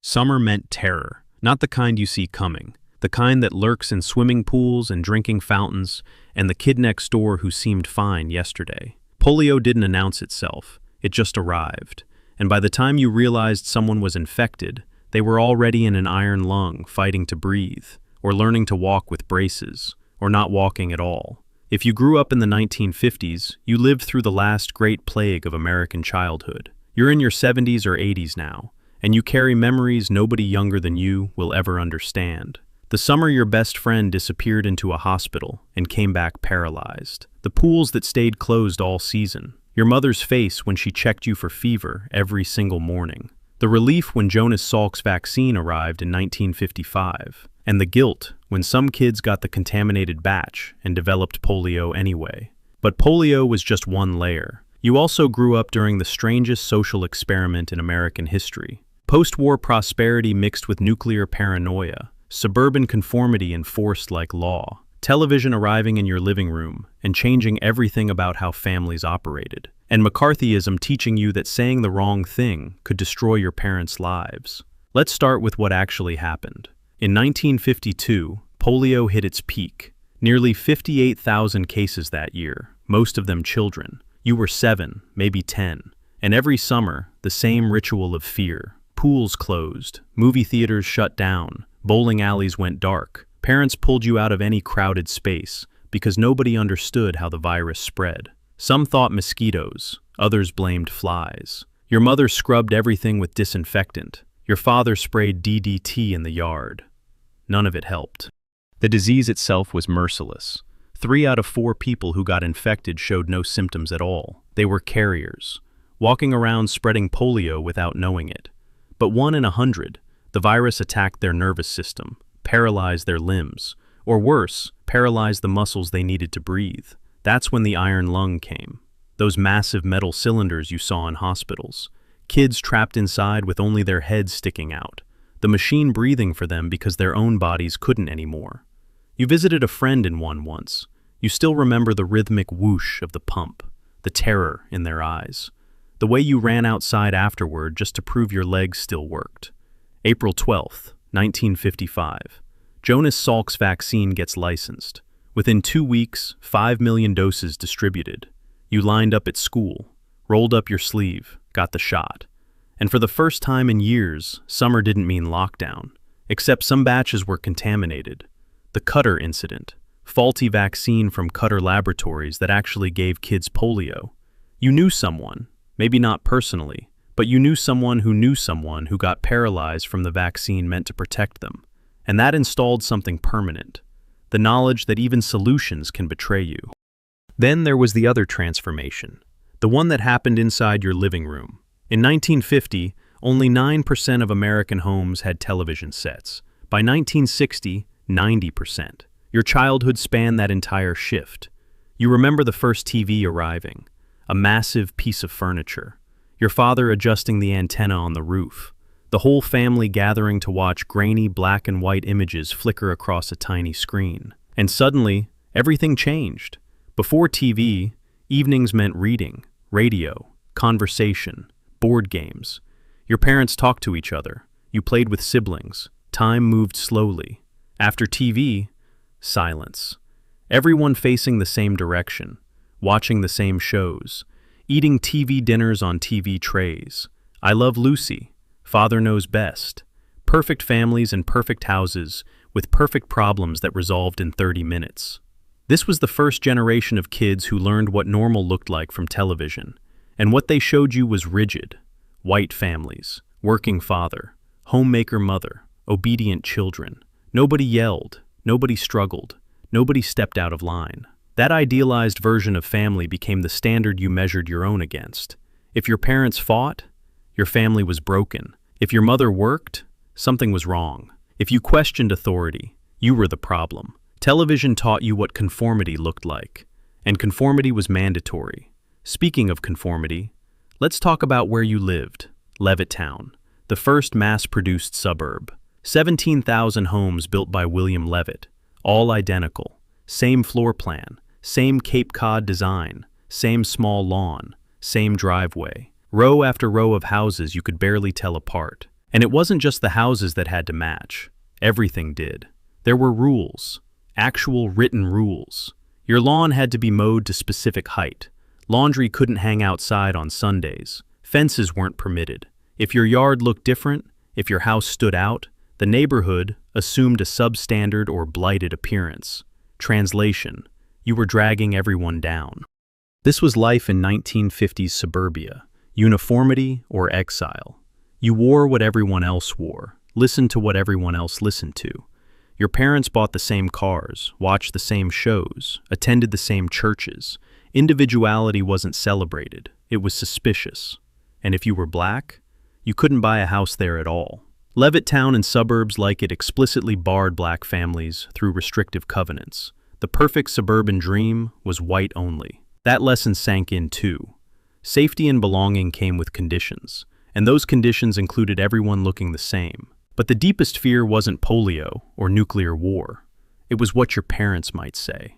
Summer meant terror, not the kind you see coming, the kind that lurks in swimming pools and drinking fountains, and the kid next door who seemed fine yesterday. Polio didn't announce itself, it just arrived, and by the time you realized someone was infected, they were already in an iron lung fighting to breathe, or learning to walk with braces, or not walking at all. If you grew up in the 1950s, you lived through the last great plague of American childhood. You're in your 70s or 80s now, and you carry memories nobody younger than you will ever understand. The summer your best friend disappeared into a hospital and came back paralyzed. The pools that stayed closed all season. Your mother's face when she checked you for fever every single morning. The relief when Jonas Salk's vaccine arrived in 1955. And the guilt when some kids got the contaminated batch and developed polio anyway. But polio was just one layer. You also grew up during the strangest social experiment in American history. Post-war prosperity mixed with nuclear paranoia, suburban conformity enforced like law, television arriving in your living room and changing everything about how families operated, and McCarthyism teaching you that saying the wrong thing could destroy your parents' lives. Let's start with what actually happened. In 1952, polio hit its peak. Nearly 58,000 cases that year, most of them children. You were 7, maybe 10. And every summer, the same ritual of fear. Pools closed, movie theaters shut down, bowling alleys went dark. Parents pulled you out of any crowded space because nobody understood how the virus spread. Some thought mosquitoes, others blamed flies. Your mother scrubbed everything with disinfectant. Your father sprayed DDT in the yard. None of it helped. The disease itself was merciless. 3 out of 4 people who got infected showed no symptoms at all. They were carriers, walking around spreading polio without knowing it. But 1 in 100, the virus attacked their nervous system, paralyzed their limbs, or worse, paralyzed the muscles they needed to breathe. That's when the iron lung came. Those massive metal cylinders you saw in hospitals. Kids trapped inside with only their heads sticking out. The machine breathing for them because their own bodies couldn't anymore. You visited a friend in one once. You still remember the rhythmic whoosh of the pump, the terror in their eyes, the way you ran outside afterward just to prove your legs still worked. April 12th, 1955. Jonas Salk's vaccine gets licensed. Within 2 weeks, 5 million doses distributed. You lined up at school, rolled up your sleeve, got the shot. And for the first time in years, summer didn't mean lockdown, except some batches were contaminated. The Cutter incident, faulty vaccine from Cutter Laboratories that actually gave kids polio. You knew someone, maybe not personally, but you knew someone who got paralyzed from the vaccine meant to protect them. And that installed something permanent, the knowledge that even solutions can betray you. Then there was the other transformation, the one that happened inside your living room. In 1950, only 9% of American homes had television sets. By 1960, 90%. Your childhood spanned that entire shift. You remember the first TV arriving, a massive piece of furniture. Your father adjusting the antenna on the roof. The whole family gathering to watch grainy black and white images flicker across a tiny screen. And suddenly, everything changed. Before TV, evenings meant reading, radio, conversation, board games. Your parents talked to each other. You played with siblings. Time moved slowly. After TV, silence. Everyone facing the same direction, watching the same shows, eating TV dinners on TV trays. I Love Lucy, Father Knows Best. Perfect families and perfect houses with perfect problems that resolved in 30 minutes. This was the first generation of kids who learned what normal looked like from television. And what they showed you was rigid. White families, working father, homemaker mother, obedient children. Nobody yelled, nobody struggled, nobody stepped out of line. That idealized version of family became the standard you measured your own against. If your parents fought, your family was broken. If your mother worked, something was wrong. If you questioned authority, you were the problem. Television taught you what conformity looked like, and conformity was mandatory. Speaking of conformity, let's talk about where you lived, Levittown, the first mass-produced suburb. 17,000 homes built by William Levitt, all identical, same floor plan, same Cape Cod design, same small lawn, same driveway. Row after row of houses you could barely tell apart. And it wasn't just the houses that had to match. Everything did. There were rules. Actual written rules. Your lawn had to be mowed to specific height. Laundry couldn't hang outside on Sundays. Fences weren't permitted. If your yard looked different, if your house stood out, the neighborhood assumed a substandard or blighted appearance. Translation: you were dragging everyone down. This was life in 1950s suburbia, uniformity or exile. You wore what everyone else wore, listened to what everyone else listened to. Your parents bought the same cars, watched the same shows, attended the same churches. Individuality wasn't celebrated, it was suspicious. And if you were black, you couldn't buy a house there at all. Levittown and suburbs like it explicitly barred black families through restrictive covenants. The perfect suburban dream was white only. That lesson sank in too. Safety and belonging came with conditions, and those conditions included everyone looking the same. But the deepest fear wasn't polio or nuclear war. It was what your parents might say.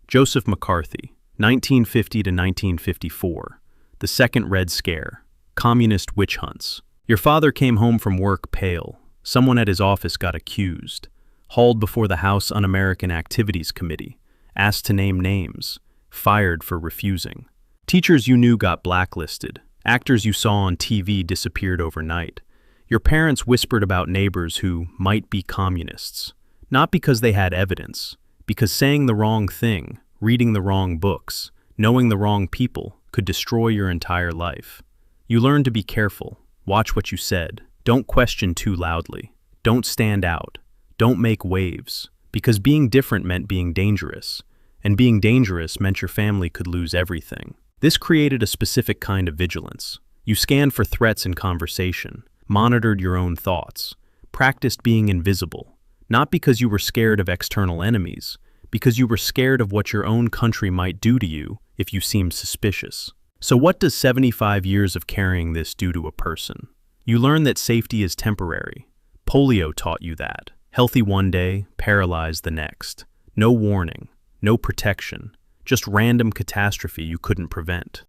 Joseph McCarthy, 1950 to 1954. The Second Red Scare. Communist witch hunts. Your father came home from work pale. Someone at his office got accused. Hauled before the House Un-American Activities Committee. Asked to name names. Fired for refusing. Teachers you knew got blacklisted. Actors you saw on TV disappeared overnight. Your parents whispered about neighbors who might be communists. Not because they had evidence, because saying the wrong thing, reading the wrong books, knowing the wrong people could destroy your entire life. You learned to be careful, watch what you said, don't question too loudly, don't stand out, don't make waves, because being different meant being dangerous, and being dangerous meant your family could lose everything. This created a specific kind of vigilance. You scanned for threats in conversation, monitored your own thoughts, practiced being invisible, not because you were scared of external enemies, because you were scared of what your own country might do to you if you seemed suspicious. So what does 75 years of carrying this do to a person? You learn that safety is temporary. Polio taught you that. Healthy one day, paralyzed the next. No warning, no protection, just random catastrophe you couldn't prevent.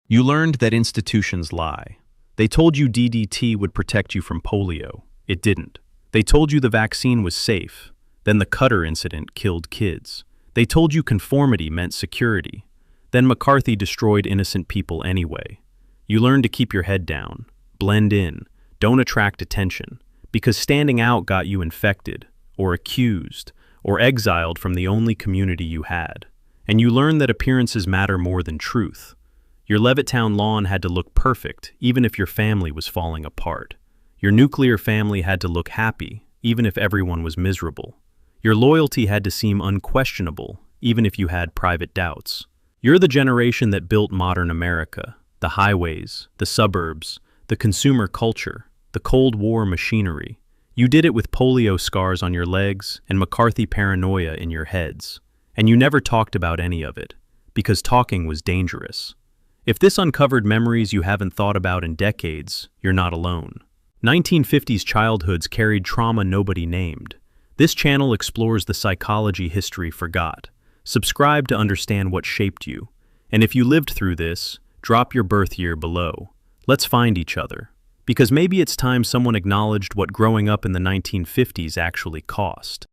You learned that institutions lie. They told you DDT would protect you from polio. It didn't. They told you the vaccine was safe. Then the Cutter incident killed kids. They told you conformity meant security. Then McCarthy destroyed innocent people anyway. You learned to keep your head down, blend in, don't attract attention, because standing out got you infected, or accused, or exiled from the only community you had. And you learned that appearances matter more than truth. Your Levittown lawn had to look perfect, even if your family was falling apart. Your nuclear family had to look happy, even if everyone was miserable. Your loyalty had to seem unquestionable, even if you had private doubts. You're the generation that built modern America, the highways, the suburbs, the consumer culture, the Cold War machinery. You did it with polio scars on your legs and McCarthy paranoia in your heads. And you never talked about any of it, because talking was dangerous. If this uncovered memories you haven't thought about in decades, you're not alone. 1950s childhoods carried trauma nobody named. This channel explores the psychology history forgot. Subscribe to understand what shaped you. And if you lived through this, drop your birth year below. Let's find each other. Because maybe it's time someone acknowledged what growing up in the 1950s actually cost.